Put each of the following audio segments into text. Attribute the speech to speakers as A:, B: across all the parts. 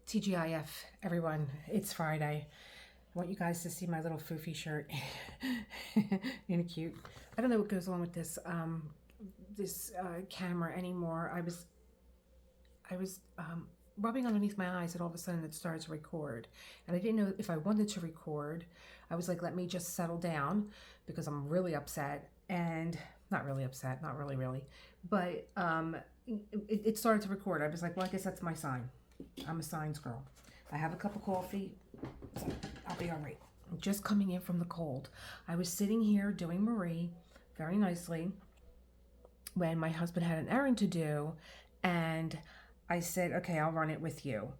A: TGIF, everyone, it's Friday. I want you guys to see my little foofy shirt. Ain't it cute? I don't know what goes on with this camera anymore. I was rubbing underneath my eyes, and all of a sudden it started to record. And I didn't know if I wanted to record. I was like, let me just settle down because I'm really upset. And not really upset, not really, but it started to record. I was like, well, I guess that's my sign. I'm a signs girl. I have a cup of coffee, so I'll be all right. I'm just coming in from the cold. I was sitting here doing Marie very nicely when my husband had an errand to do, and I said, okay, I'll run it with you.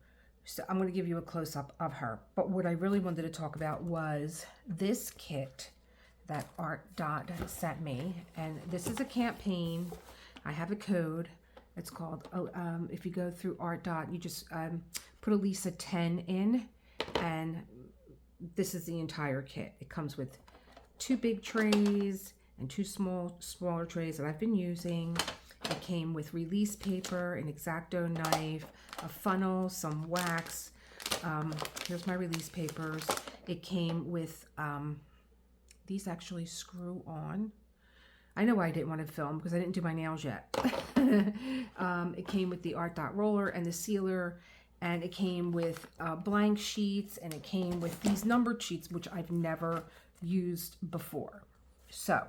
A: So I'm going to give you a close-up of her. But what I really wanted to talk about was this kit that ArtDot sent me. And this is a campaign. I have a code. It's called, if you go through ArtDot, you just put Elisa 10 in, and this is the entire kit. It comes with 2 big trays and 2 smaller trays that I've been using. It came with release paper, an X-Acto knife, a funnel, some wax. Here's my release papers. It came with, these actually screw on. I know why I didn't want to film because I didn't do my nails yet. It came with the ArtDot roller and the sealer, and it came with blank sheets, and it came with these numbered sheets, which I've never used before. So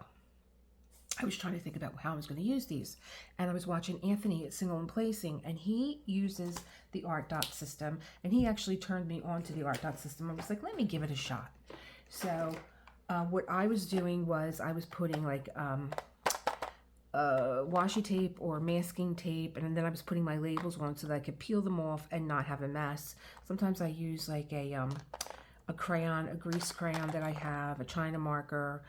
A: I was trying to think about how I was going to use these, and I was watching Anthony at Single and Placing, and he uses the ArtDot system, and he actually turned me on to the ArtDot system. I was like, let me give it a shot. So what I was doing was I was putting like washi tape or masking tape, and then I was putting my labels on so that I could peel them off and not have a mess. Sometimes I use like a crayon, a grease crayon that I have, a China marker,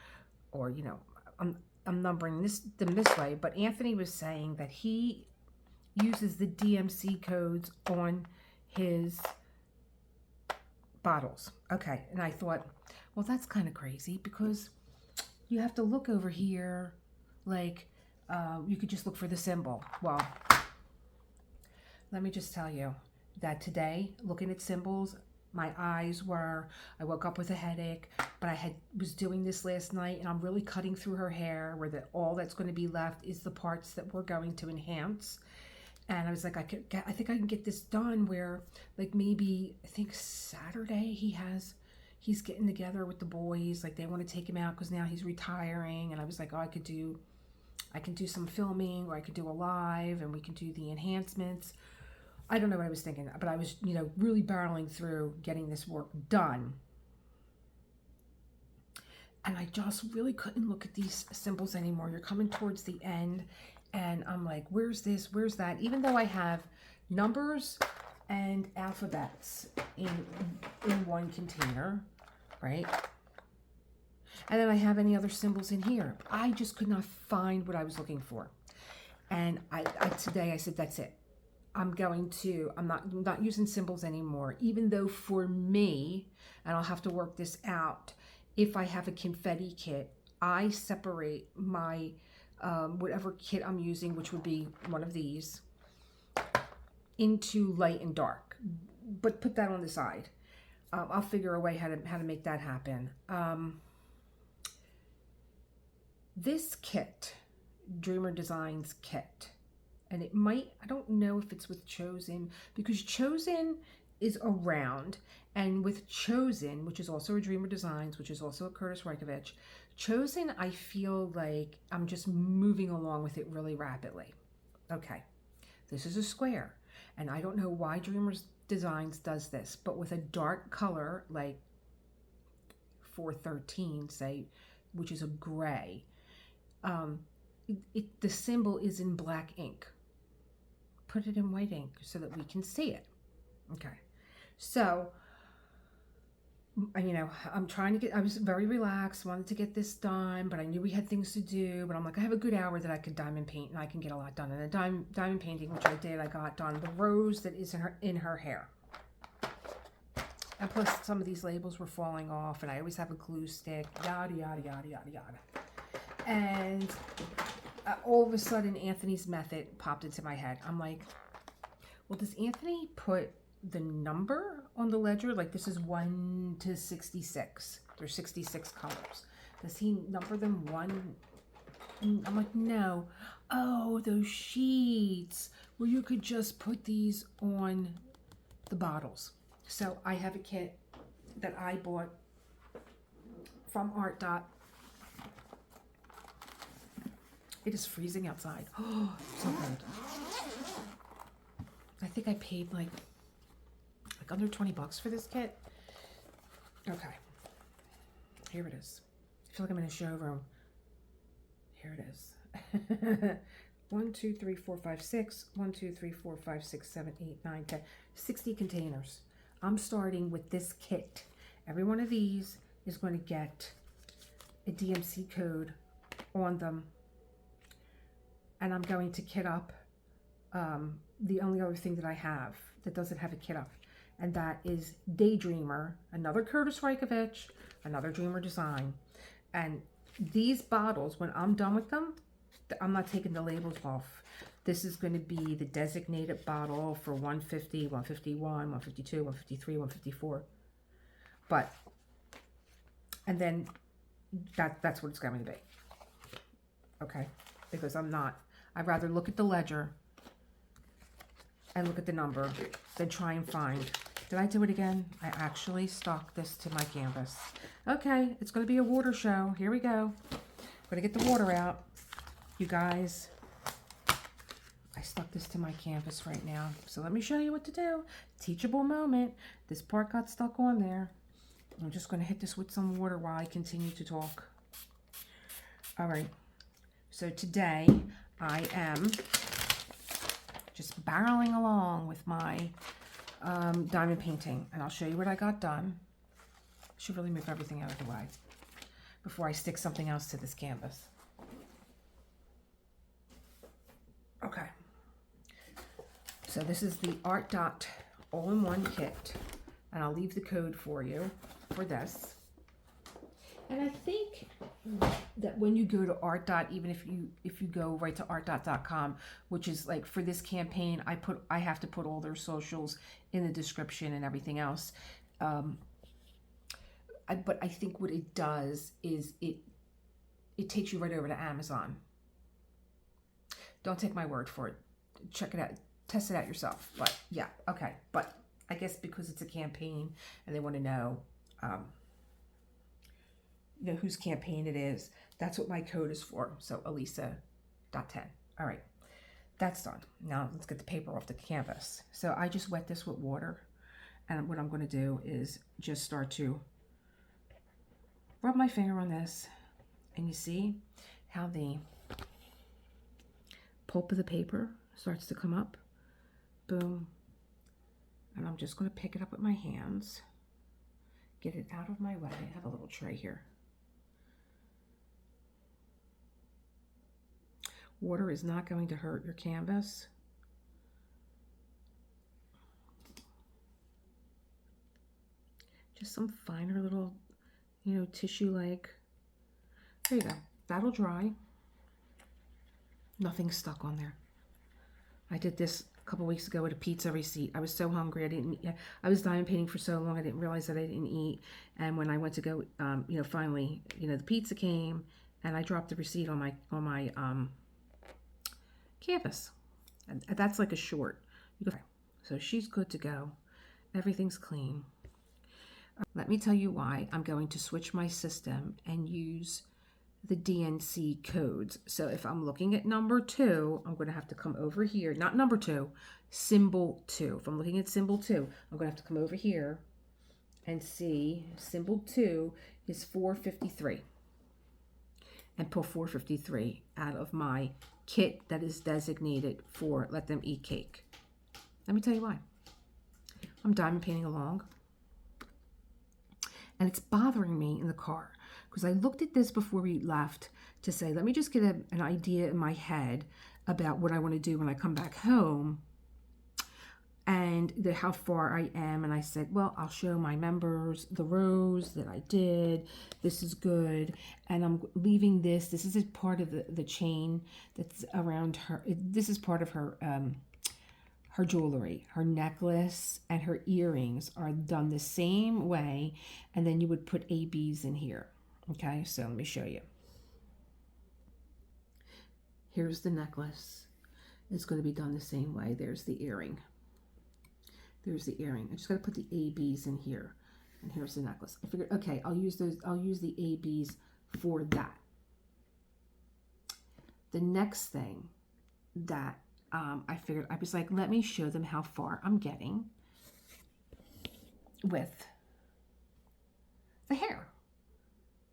A: or you know, I'm numbering them this way. But Anthony was saying that he uses the DMC codes on his bottles. Okay, and I thought, well, that's kind of crazy because you have to look over here like you could just look for the symbol. Well, let me just tell you that today, looking at symbols, my eyes were, I woke up with a headache, but was doing this last night, and I'm really cutting through her hair where all that's going to be left is the parts that we're going to enhance. And I was like, I think I can get this done where, like, maybe, I think Saturday he's getting together with the boys. Like, they want to take him out because now he's retiring. And I was like, oh, I can do some filming, or I could do a live, and we can do the enhancements. I don't know what I was thinking, but I was, you know, really barreling through getting this work done. And I just really couldn't look at these symbols anymore. You're coming towards the end, and I'm like, where's this? Where's that? Even though I have numbers and alphabets in one container, right? And then I have any other symbols in here. I just could not find what I was looking for. And today I said, that's it. I'm not using symbols anymore, even though for me, and I'll have to work this out, if I have a confetti kit, I separate my whatever kit I'm using, which would be one of these, into light and dark. But put that on the side. I'll figure a way how to make that happen. This kit, Dreamer Designs kit, and it might, I don't know if it's with Chosen, because Chosen is around, and with Chosen, which is also a Dreamer Designs, which is also a Kurtis Rykovich, Chosen, I feel like I'm just moving along with it really rapidly. Okay, this is a square, and I don't know why Dreamer Designs does this, but with a dark color, like 413, say, which is a gray, the symbol is in black ink. Put it in white ink so that we can see it. Okay, so, you know, I was very relaxed, wanted to get this done, but I knew we had things to do, but I'm like, I have a good hour that I could diamond paint, and I can get a lot done. And the diamond painting, which I did, I got done the rose that is in her hair. And plus, some of these labels were falling off, and I always have a glue stick, yada, yada, yada, yada, yada. And all of a sudden, Anthony's method popped into my head. I'm like, well, does Anthony put the number on the ledger, like this is 1 to 66. There's 66 colors. Does he number them 1? And I'm like, no. Oh, those sheets where you could just put these on the bottles. So I have a kit that I bought from ArtDot. It is freezing outside. Oh, so cold. I think I paid like under 20 bucks for this kit. Okay. Here it is. I feel like I'm in a showroom. Here it is. 1, 2, 3, 4, 5, 6. 1, 2, 3, 4, 5, 6, 7, 8, 9, 10. 60 containers. I'm starting with this kit. Every one of these is going to get a DMC code on them. And I'm going to kit up the only other thing that I have that doesn't have a kit up. And that is DAYDREAMER, another Kurtis Rykovich, another Dreamer design. And these bottles, when I'm done with them, I'm not taking the labels off. This is going to be the designated bottle for 150, 151, 152, 153, 154. But, and then that's what it's going to be. Okay? Because I'd rather look at the ledger and look at the number than try and find. Did I do it again? I actually stuck this to my canvas. Okay, it's going to be a water show. Here we go. I'm going to get the water out. You guys, I stuck this to my canvas right now. So let me show you what to do. Teachable moment. This part got stuck on there. I'm just going to hit this with some water while I continue to talk. All right. So today I am just barreling along with my diamond painting, and I'll show you what I got done. Should really move everything out of the way before I stick something else to this canvas. Okay, so this is the ArtDot all-in-one kit, and I'll leave the code for you for this. And I think that when you go to ArtDot, even if you go right to artdot.com, which is like for this campaign, I have to put all their socials in the description and everything else. But I think what it does is it takes you right over to Amazon. Don't take my word for it. Check it out. Test it out yourself. But yeah, okay. But I guess because it's a campaign and they want to know, whose campaign it is. That's what my code is for. So Elisa.10. All right, that's done. Now let's get the paper off the canvas. So I just wet this with water, and what I'm going to do is just start to rub my finger on this, and you see how the pulp of the paper starts to come up. Boom. And I'm just going to pick it up with my hands, get it out of my way. I have a little tray here. Water is not going to hurt your canvas. Just some finer little, tissue-like. There you go. That'll dry. Nothing's stuck on there. I did this a couple weeks ago with a pizza receipt. I was so hungry. I was diamond painting for so long. I didn't realize that I didn't eat. And when I went to go, finally, the pizza came, and I dropped the receipt on my canvas. And that's like a short. So she's good to go. Everything's clean. Let me tell you why I'm going to switch my system and use the DMC codes. So if I'm looking at number 2, I'm going to have to come over here. Not number 2, symbol 2. If I'm looking at symbol 2, I'm going to have to come over here and see symbol 2 is 453. And pull 453 out of my kit that is designated for Let Them Eat Cake. Let me tell you why. I'm diamond painting along, and it's bothering me in the car because I looked at this before we left to say, let me just get an idea in my head about what I want to do when I come back home and how far I am. And I said, well, I'll show my members the rows that I did. This is good. And I'm leaving this. This is a part of the chain that's around her. This is part of her her jewelry, her necklace and her earrings are done the same way. And then you would put ABs in here. Okay, so let me show you. Here's the necklace. It's going to be done the same way. There's the earring. There's the earring. I just got to put the ABs in here. And here's the necklace. I figured, okay, I'll use those. I'll use the ABs for that. The next thing that I figured, I was like, let me show them how far I'm getting with the hair.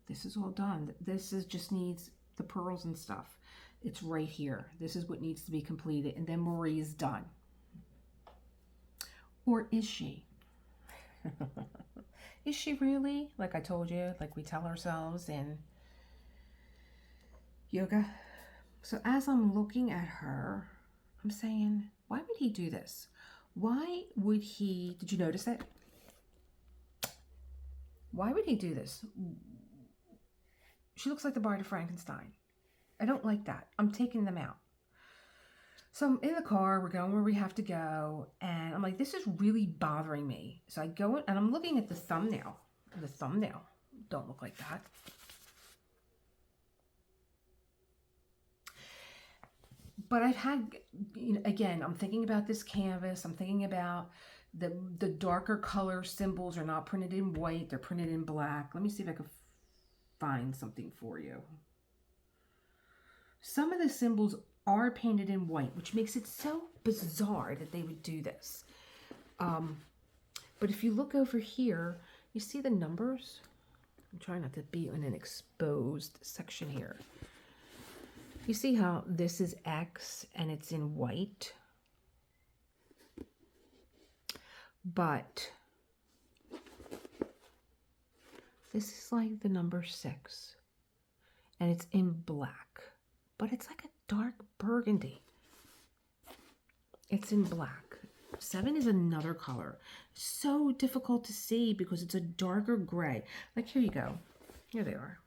A: This is all done. This is just needs the pearls and stuff. It's right here. This is what needs to be completed. And then Marie's done. Or is she? Is she really? Like I told you, like we tell ourselves in yoga. So as I'm looking at her, I'm saying, why would he do this? Why would he, did you notice it? Why would he do this? She looks like the Bride of Frankenstein. I don't like that. I'm taking them out. So I'm in the car, we're going where we have to go, and I'm like, this is really bothering me. So I go in, and I'm looking at the thumbnail. The thumbnail don't look like that. But I've had, you know, again, I'm thinking about this canvas. I'm thinking about the darker color symbols are not printed in white. They're printed in black. Let me see if I can find something for you. Some of the symbols are painted in white, which makes it so bizarre that they would do this. But if you look over here, you see the numbers. I'm trying not to be in an exposed section here. You see how this is X and it's in white? But this is like the number 6 and it's in black, but it's like a dark burgundy. It's in black. 7 is another color. So difficult to see because it's a darker gray. Like here you go. Here they are.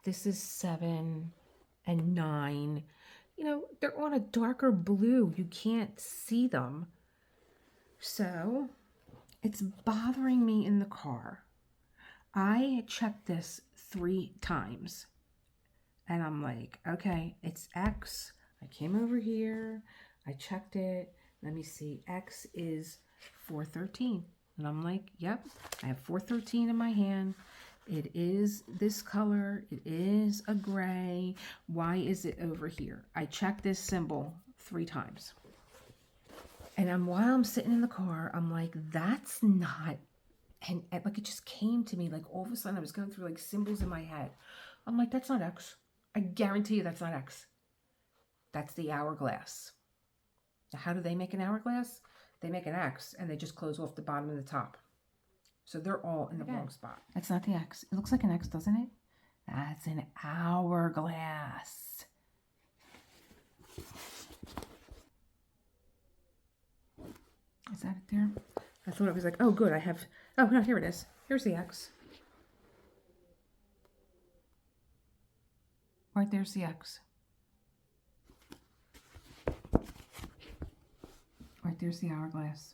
A: This is 7 and 9. You know, they're on a darker blue. You can't see them. So it's bothering me in the car. I checked this 3 times. And I'm like, okay, it's X. I came over here. I checked it. Let me see. X is 413. And I'm like, yep, I have 413 in my hand. It is this color. It is a gray. Why is it over here? I checked this symbol 3 times. And while I'm sitting in the car, I'm like, that's not, and like it just came to me, like all of a sudden I was going through like symbols in my head. I'm like, that's not X. I guarantee you that's not X. That's the hourglass. Now, how do they make an hourglass? They make an X and they just close off the bottom and the top. So they're all in the wrong spot. That's not the X. It looks like an X, doesn't it? That's an hourglass. Is that it there? I thought it was like, oh, good. I have, oh, no, here it is. Here's the X. Right there's the X. Right there's the hourglass.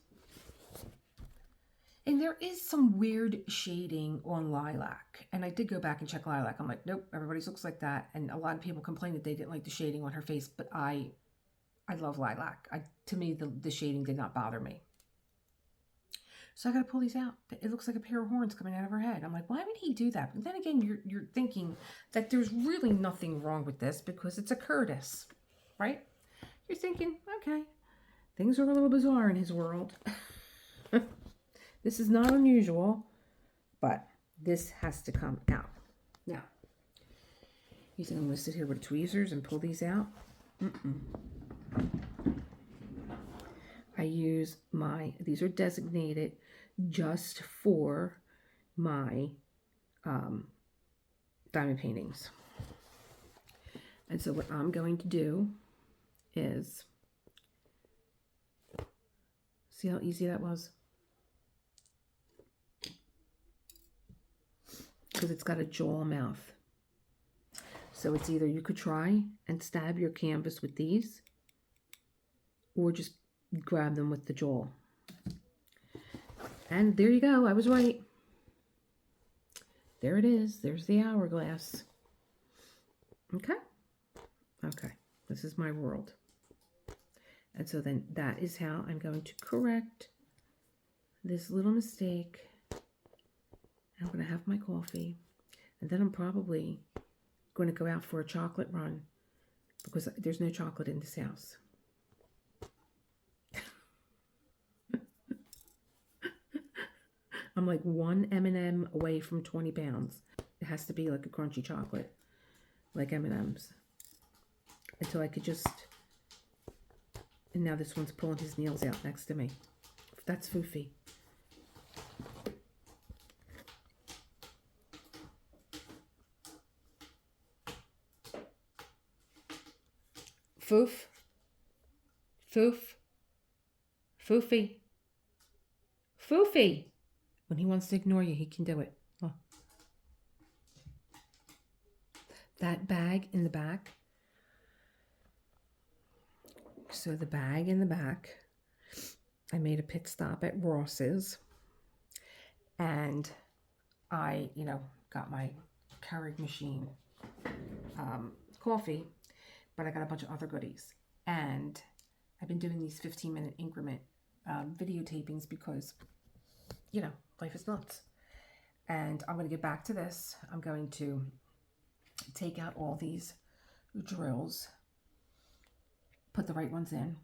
A: And there is some weird shading on Lilac. And I did go back and check Lilac. I'm like, nope, everybody's looks like that. And a lot of people complained that they didn't like the shading on her face. But I love Lilac. To me, the shading did not bother me. So I got to pull these out. It looks like a pair of horns coming out of her head. I'm like, why would he do that? But then again, you're thinking that there's really nothing wrong with this because it's a Kurtis, right? You're thinking, okay, things are a little bizarre in his world. This is not unusual, but this has to come out. Now, you think I'm going to sit here with tweezers and pull these out? I use these are designated just for my diamond paintings. And so what I'm going to do is, see how easy that was? Because it's got a jewel mouth. So it's either you could try and stab your canvas with these, or just grab them with the jaw. And there you go, I was right. There it is, there's the hourglass. Okay, okay, this is my world. And so then that is how I'm going to correct this little mistake. I'm going to have my coffee, and then I'm probably going to go out for a chocolate run because there's no chocolate in this house. I'm like one M&M away from 20 pounds. It has to be like a crunchy chocolate, like M&Ms. Until I could just... And now this one's pulling his nails out next to me. That's Foofy. Foof. Foof. Foofy. Foofy. When he wants to ignore you, he can do it. Oh. That bag in the back. So the bag in the back, I made a pit stop at Ross's, and I, got my Keurig machine coffee, but I got a bunch of other goodies. And I've been doing these 15-minute increment videotapings because, life is nuts. And I'm going to get back to this. I'm going to take out all these drills, put the right ones in.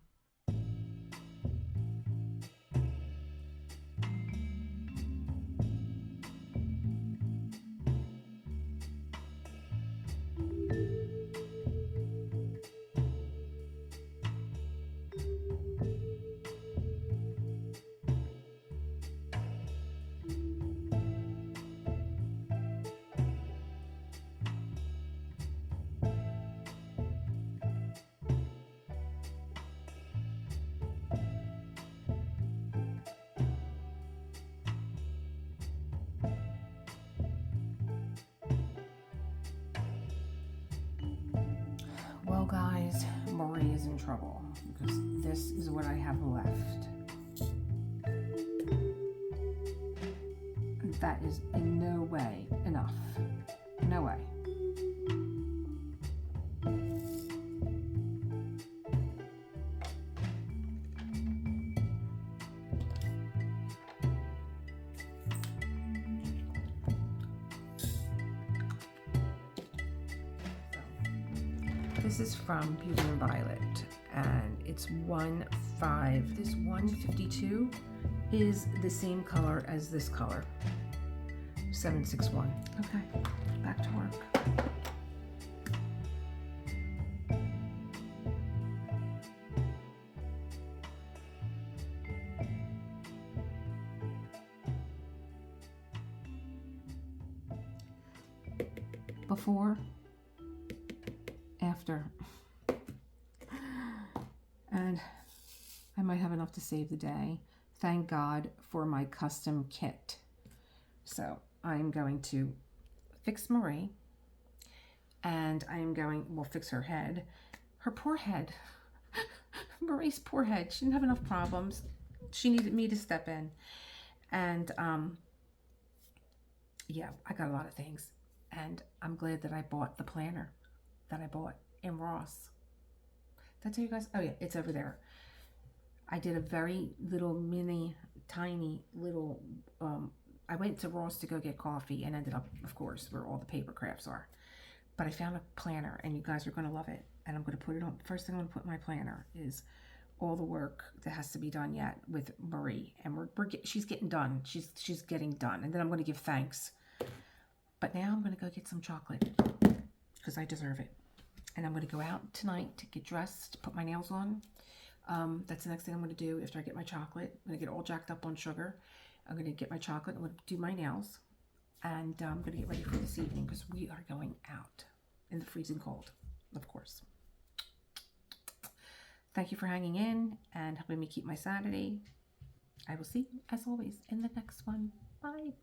A: Well, guys, Marie is in trouble because this is what I have left. That is in no way enough. No way. This is from Beauty and Violet, and it's 1.5. This 152 is the same color as this color, 761. Okay, back to work. Before, after, and I might have enough to save the day. Thank God for my custom kit. So I'm going to fix Marie, and I'm going, we'll fix her head. Her poor head. Marie's poor head. She didn't have enough problems. She needed me to step in. And yeah, I got a lot of things. And I'm glad that I bought the planner that I bought in Ross. Did I tell you guys? Oh yeah, it's over there. I did a very little mini, tiny little, I went to Ross to go get coffee and ended up, of course, where all the paper crafts are. But I found a planner, and you guys are going to love it. And I'm going to put it on. First thing I'm going to put in my planner is all the work that has to be done yet with Marie. And she's getting done. She's getting done. And then I'm going to give thanks. But now I'm going to go get some chocolate because I deserve it. And I'm going to go out tonight to get dressed, put my nails on. That's the next thing I'm going to do after I get my chocolate. I'm going to get all jacked up on sugar. I'm going to get my chocolate. I'm going to do my nails. And I'm going to get ready for this evening because we are going out in the freezing cold, of course. Thank you for hanging in and helping me keep my sanity. I will see you, as always, in the next one. Bye.